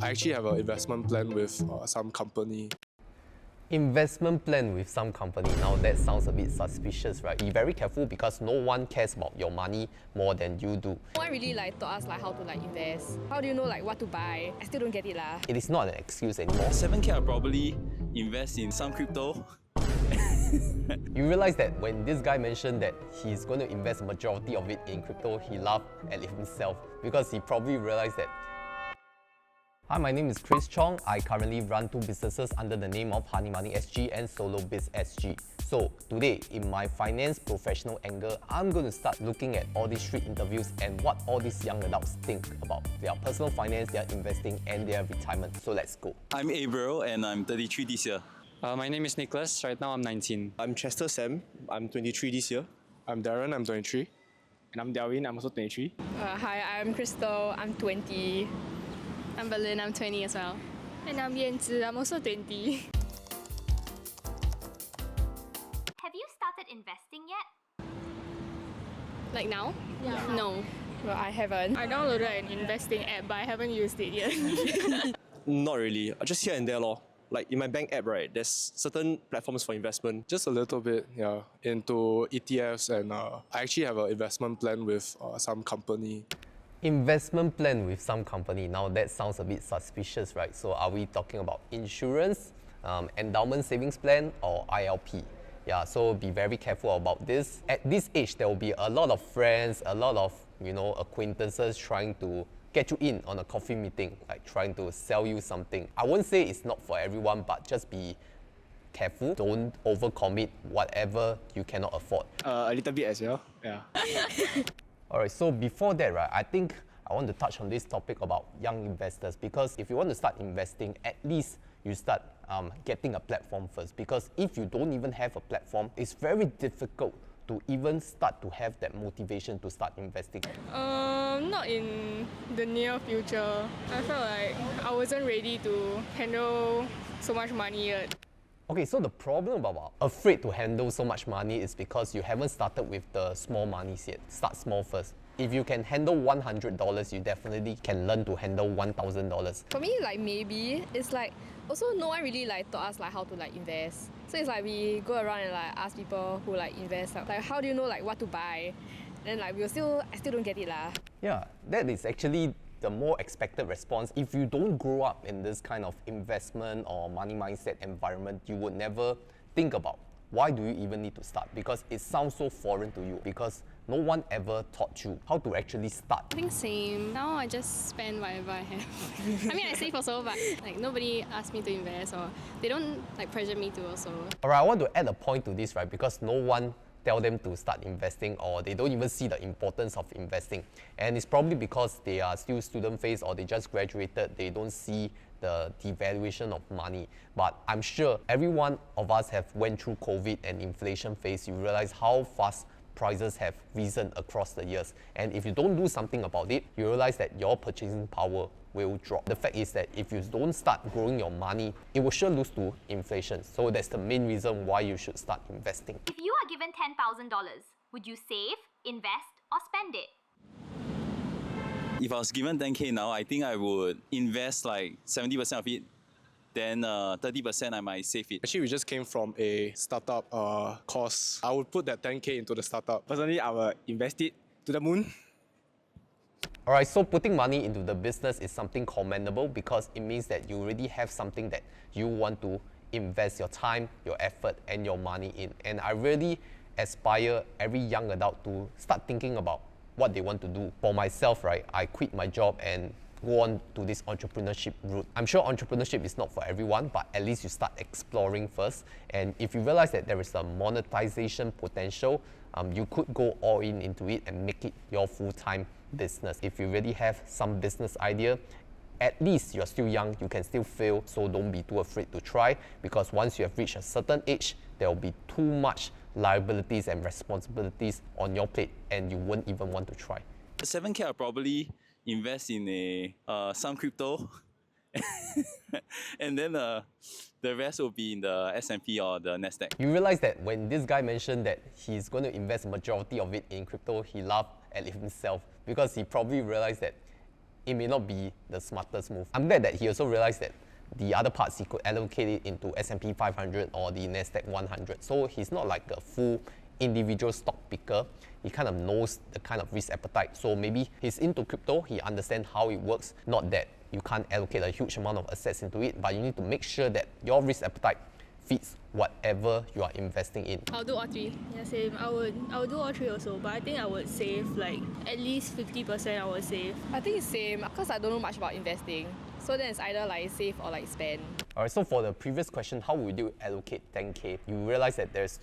I actually have an investment plan with some company. Investment plan with some company. Now that sounds a bit suspicious, right? Be very careful because no one cares about your money more than you do. No one really taught us how to invest. How do you know what to buy? I still don't get it lah. It is not an excuse anymore. 7K I'll probably invest in some crypto. You realize that when this guy mentioned that he's going to invest a majority of it in crypto, he laughed at himself because he probably realized that. Hi, my name is Chris Chong. I currently run two businesses under the name of Honey Money SG and Solo Biz SG. So today, in my finance professional angle, I'm going to start looking at all these street interviews and what all these young adults think about their personal finance, their investing and their retirement. So let's go. I'm April and I'm 33 this year. My name is Nicholas. Right now I'm 19. I'm Chester Sam. I'm 23 this year. I'm Darren, I'm 23. And I'm Delvin. I'm also 23. Hi, I'm Crystal. I'm 20. I'm Berlin, I'm 20 as well. And I'm Yanzi, I'm also 20. Have you started investing yet? Like now? Yeah. No. Well, I haven't. I downloaded an investing app, but I haven't used it yet. Not really. Just here and there lor. Like in my bank app, right, there's certain platforms for investment. Just a little bit, yeah, into ETFs, and I actually have an investment plan with some company. Investment plan with some company. Now that sounds a bit suspicious, right? So are we talking about insurance, endowment savings plan or ILP? Yeah, so be very careful about this. At this age, there will be a lot of friends, a lot of acquaintances trying to get you in on a coffee meeting, like trying to sell you something. I won't say it's not for everyone, but just be careful. Don't overcommit whatever you cannot afford. A little bit as well. Yeah. Alright, so before that, right, I think I want to touch on this topic about young investors, because if you want to start investing, at least you start getting a platform first, because if you don't even have a platform, it's very difficult to even start to have that motivation to start investing. Not in the near future. I felt like I wasn't ready to handle so much money yet. Okay, so the problem about afraid to handle so much money is because you haven't started with the small monies yet. Start small first. If you can handle $100, you definitely can learn to handle $1,000. For me, maybe it's also no one really taught us how to invest. So it's we go around and ask people who invest. How do you know what to buy? Then I still don't get it lah. Yeah, that is actually the more expected response. If you don't grow up in this kind of investment or money mindset environment, you would never think about why do you even need to start, because it sounds so foreign to you, because no one ever taught you how to actually start. I think same. Now I just spend whatever I have. I mean, I save also, but nobody asked me to invest, or they don't pressure me to also. Alright, I want to add a point to this, right? Because no one tell them to start investing, or they don't even see the importance of investing. And it's probably because they are still student phase, or they just graduated, they don't see the devaluation of money. But I'm sure every one of us have went through COVID and inflation phase. You realize how fast prices have risen across the years. And if you don't do something about it, you realize that your purchasing power will drop. The fact is that if you don't start growing your money, it will sure lose to inflation. So that's the main reason why you should start investing. If you are given $10,000, would you save, invest, or spend it? If I was given 10K now, I think I would invest 70% of it. Then 30% I might save it. Actually, we just came from a startup course. I would put that 10K into the startup. Personally, I will invest it to the moon. Alright, so putting money into the business is something commendable, because it means that you already have something that you want to invest your time, your effort, and your money in. And I really aspire every young adult to start thinking about what they want to do. For myself, right, I quit my job and go on to this entrepreneurship route. I'm sure entrepreneurship is not for everyone, but at least you start exploring first. And if you realize that there is a monetization potential, you could go all in into it and make it your full-time business. If you really have some business idea, at least you're still young, you can still fail, so don't be too afraid to try, because once you have reached a certain age, there will be too much liabilities and responsibilities on your plate, and you won't even want to try. 7K I'll probably invest in some crypto. And then the rest will be in the S&P or the Nasdaq. You realize that when this guy mentioned that he's going to invest majority of it in crypto, he laughed at himself, because he probably realized that it may not be the smartest move. I'm glad that he also realized that the other parts he could allocate it into S&P 500 or the Nasdaq 100. So he's not like a full individual stock picker. He kind of knows the kind of risk appetite. So maybe he's into crypto, he understands how it works. Not that you can't allocate a huge amount of assets into it, but you need to make sure that your risk appetite fits whatever you are investing in. I'll do all three. Yeah, same. I would do all three also, but I think I would save like at least 50% I would save. I think it's same because I don't know much about investing. So then it's either like save or like spend. Alright, so for the previous question, how would you allocate 10K? You realize that there's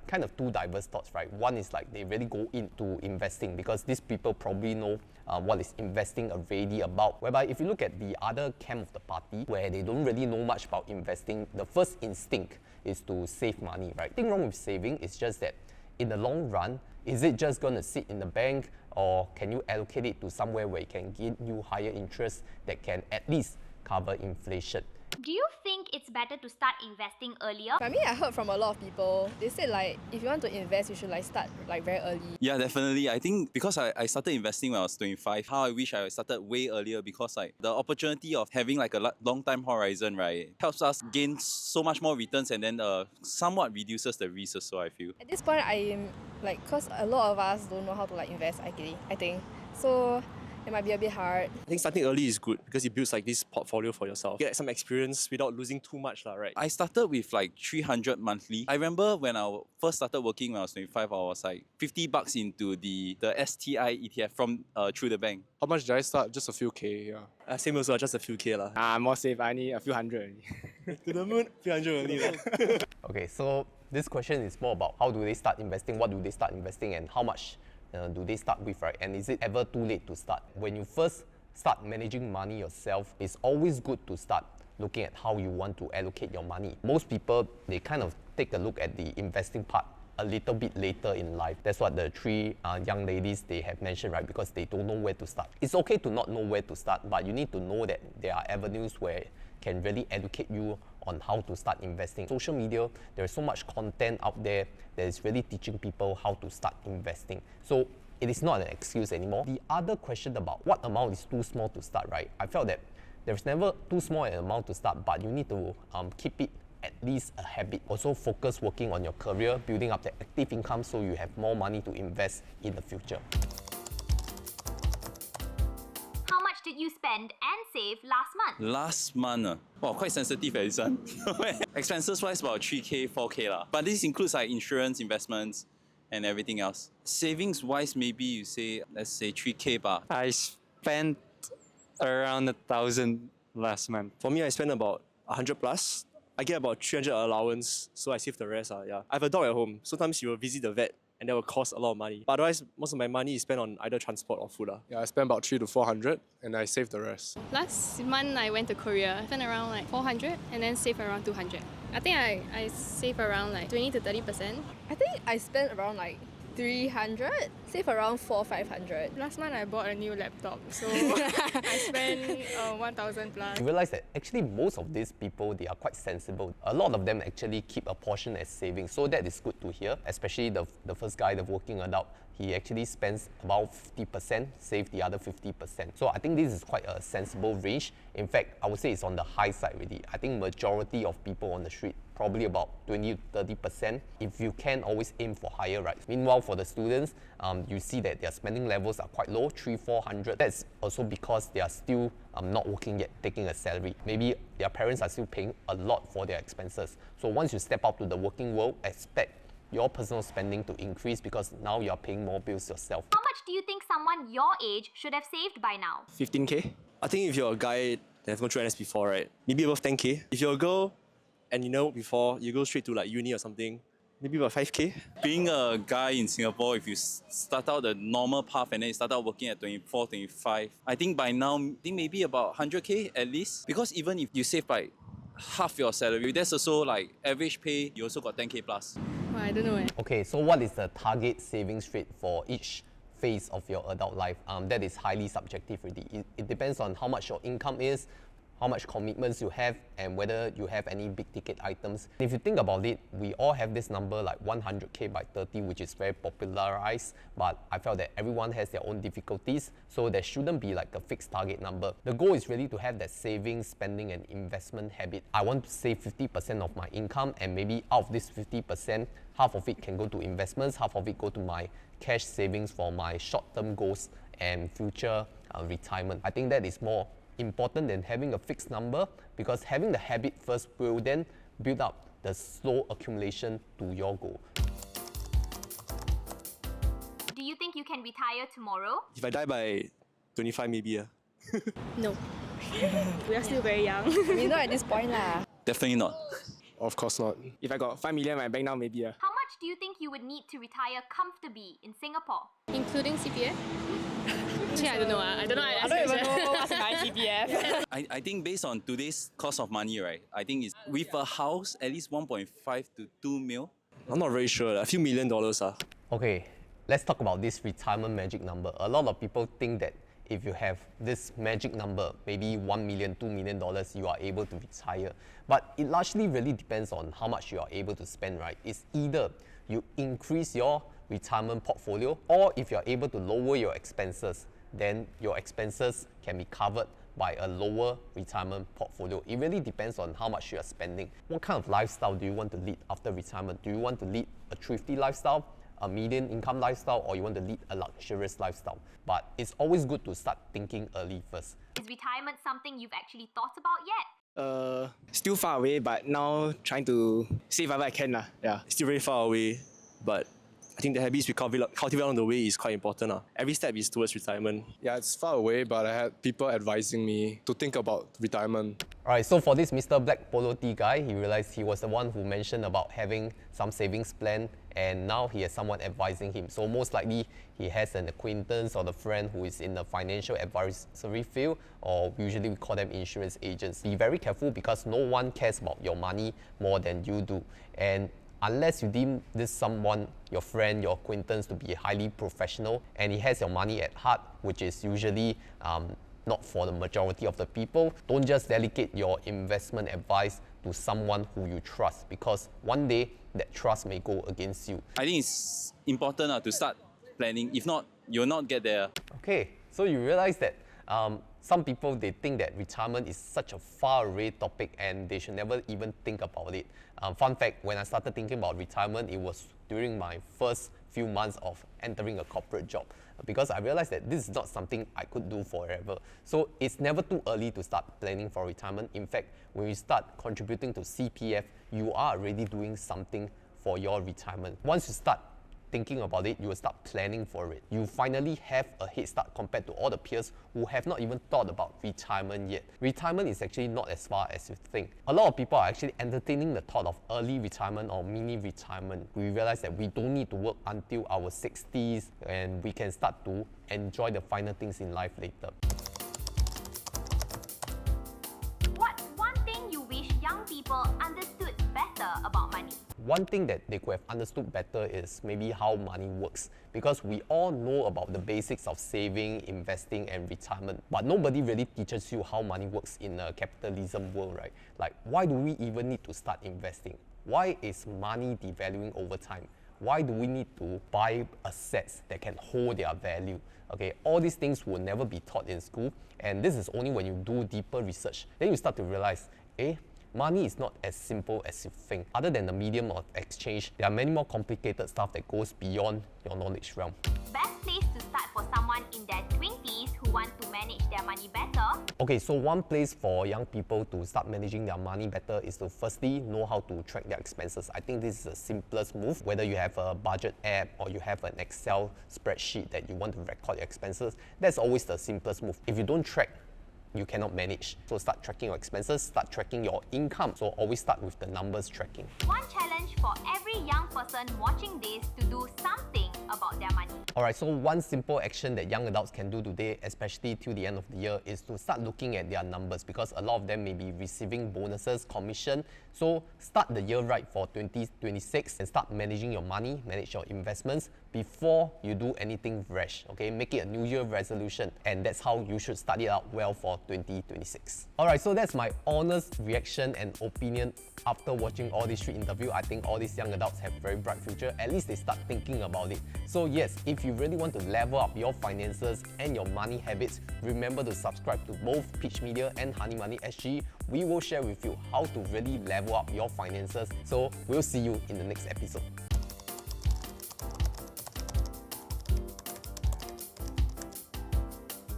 kind of two diverse thoughts, right? One is like they really go into investing because these people probably know what is investing already about. Whereby if you look at the other camp of the party where they don't really know much about investing, the first instinct is to save money, right? The thing wrong with saving is just that in the long run, is it just going to sit in the bank, or can you allocate it to somewhere where it can give you higher interest that can at least cover inflation? Do you think it's better to start investing earlier? I mean, I heard from a lot of people, they said like, if you want to invest, you should like start like very early. Yeah, definitely. I think because I started investing when I was 25, how I wish I started way earlier because like the opportunity of having like a long time horizon, right, helps us gain so much more returns and then somewhat reduces the risk also, I feel. At this point, I am like, cause a lot of us don't know how to like invest, I think. So it might be a bit hard. I think starting early is good because it builds like this portfolio for yourself. Get some experience without losing too much, right? I started with like 300 monthly. I remember when I first started working when I was 25, I was like $50 into the STI ETF from through the bank. How much did I start? Just a few K, yeah. Same also, just a few K lah. I'm more safe. I need a few hundred only. To the moon, few hundred only lah. Okay, so this question is more about how do they start investing, what do they start investing, and how much do they start with, right? And is it ever too late to start? When you first start managing money yourself, it's always good to start looking at how you want to allocate your money. Most people, they kind of take a look at the investing part a little bit later in life. That's what the three young ladies, they have mentioned, right? Because they don't know where to start. It's okay to not know where to start, but you need to know that there are avenues where can really educate you on how to start investing. Social media, there's so much content out there that is really teaching people how to start investing. So it is not an excuse anymore. The other question about what amount is too small to start, right? I felt that there's never too small an amount to start, but you need to keep it at least a habit. Also focus working on your career, building up the active income so you have more money to invest in the future. How much did you spend and save last month? Last month, wow, quite sensitive this one. Expenses wise about 3K, 4K lah. But this includes like insurance, investments, and everything else. Savings wise, maybe you say, let's say 3K ba. I spent around 1,000 last month. For me, I spend about 100 plus. I get about 300 allowance, so I save the rest. Yeah. I have a dog at home. Sometimes you will visit the vet and that will cost a lot of money. But otherwise, most of my money is spent on either transport or food. Yeah, I spent about 300 to 400 and I saved the rest. Last month I went to Korea. I spent around like 400 and then save around 200. I think I save around like 20 to 30%. I think I spent around like 300, save around 400-500. Last month I bought a new laptop, so I spent 1,000 plus. You realize that actually most of these people, they are quite sensible. A lot of them actually keep a portion as savings, so that is good to hear. Especially the first guy, the working adult, he actually spends about 50%, save the other 50%. So I think this is quite a sensible range. In fact, I would say it's on the high side already. I think majority of people on the street, probably about 20 to 30%. If you can, always aim for higher, right? Meanwhile, for the students, you see that their spending levels are quite low, 300-400. That's also because they are still not working yet, taking a salary. Maybe their parents are still paying a lot for their expenses. So once you step out to the working world, expect your personal spending to increase because now you're paying more bills yourself. How much do you think someone your age should have saved by now? 15K. I think if you're a guy that has gone through NS before, right, maybe above 10K. If you're a girl and you know before, you go straight to like uni or something, maybe about 5K. Being a guy in Singapore, if you start out the normal path and then you start out working at 24, 25, I think by now, I think maybe about 100K at least. Because even if you save like half your salary, that's also like average pay, you also got 10K plus. Well, I don't know. Okay, so what is the target savings rate for each phase of your adult life? That is highly subjective already. It depends on how much your income is, how much commitments you have, and whether you have any big ticket items. If you think about it, we all have this number like 100K by 30, which is very popularized, but I felt that everyone has their own difficulties, so there shouldn't be like a fixed target number. The goal is really to have that saving, spending, and investment habit. I want to save 50% of my income, and maybe out of this 50%, half of it can go to investments, half of it go to my cash savings for my short-term goals and future retirement. I think that is more important than having a fixed number, because having the habit first will then build up the slow accumulation to your goal. Do you think you can retire tomorrow? If I die by 25, maybe. No. We are still very young. We not at this point lah. Definitely not. Of course not. If I got 5 million in my bank now, maybe. How much do you think you would need to retire comfortably in Singapore? Including CPF? Actually, I don't know. I don't know. I don't even know what's my CPF. I think based on today's cost of money, right? I think it's with a house, at least 1.5 to 2 mil. I'm not very sure. A few $1 million. Okay, let's talk about this retirement magic number. A lot of people think that if you have this magic number, maybe $1 million, $2 million, you are able to retire. But it largely really depends on how much you are able to spend, right? It's either you increase your retirement portfolio, or if you're able to lower your expenses, then your expenses can be covered by a lower retirement portfolio. It really depends on how much you are spending. What kind of lifestyle do you want to lead after retirement? Do you want to lead a thrifty lifestyle, a median income lifestyle, or you want to lead a luxurious lifestyle? But it's always good to start thinking early first. Is retirement something you've actually thought about yet? Still far away, but now trying to save whatever I can. Yeah. Still very far away, but I think the habits we cultivate along the way is quite important. Every step is towards retirement. Yeah, it's far away, but I had people advising me to think about retirement. Alright, so for this Mr. Black Polo Tee guy, he realized he was the one who mentioned about having some savings plan, and now he has someone advising him. So most likely he has an acquaintance or a friend who is in the financial advisory field, or usually we call them insurance agents. Be very careful, because no one cares about your money more than you do. And unless you deem this someone, your friend, your acquaintance, to be highly professional and he has your money at heart, which is usually not for the majority of the people, don't just delegate your investment advice to someone who you trust, because one day that trust may go against you. I think it's important to start planning. If not, you'll not get there. Okay, so you realize that some people, they think that retirement is such a far away topic and they should never even think about it. Fun fact, when I started thinking about retirement, it was during my first few months of entering a corporate job, because I realized that this is not something I could do forever. So it's never too early to start planning for retirement. In fact, when you start contributing to CPF, you are already doing something for your retirement. Once you start thinking about it, you will start planning for it. You finally have a head start compared to all the peers who have not even thought about retirement yet. Retirement is actually not as far as you think. A lot of people are actually entertaining the thought of early retirement or mini retirement. We realize that we don't need to work until our 60s, and we can start to enjoy the finer things in life later. What's one thing you wish young people understood better about money? One thing that they could have understood better is maybe how money works, because we all know about the basics of saving, investing, and retirement, but nobody really teaches you how money works in a capitalism world, right? Like, why do we even need to start investing? Why is money devaluing over time? Why do we need to buy assets that can hold their value? Okay, all these things will never be taught in school, and this is only when you do deeper research, then you start to realize, money is not as simple as you think. Other than the medium of exchange, there are many more complicated stuff that goes beyond your knowledge realm. Best place to start for someone in their 20s who want to manage their money better? Okay, so one place for young people to start managing their money better is to firstly know how to track their expenses. I think this is the simplest move. Whether you have a budget app or you have an Excel spreadsheet that you want to record your expenses, that's always the simplest move. If you don't track, you cannot manage. So start tracking your expenses, start tracking your income. So always start with the numbers tracking. One challenge for every young person watching this to do something about their money. Alright, so one simple action that young adults can do today, especially till the end of the year, is to start looking at their numbers, because a lot of them may be receiving bonuses, commission. So start the year right for 2026 and start managing your money, manage your investments before you do anything rash. Okay, make it a New Year resolution, and that's how you should start it out well for 2026. Alright, so that's my honest reaction and opinion after watching all these 3 interviews. I think all these young adults have very bright future. At least they start thinking about it. So yes, if you really want to level up your finances and your money habits, remember to subscribe to both PYTCH Media and Honey Money SG. We will share with you how to really level up your finances. So we'll see you in the next episode.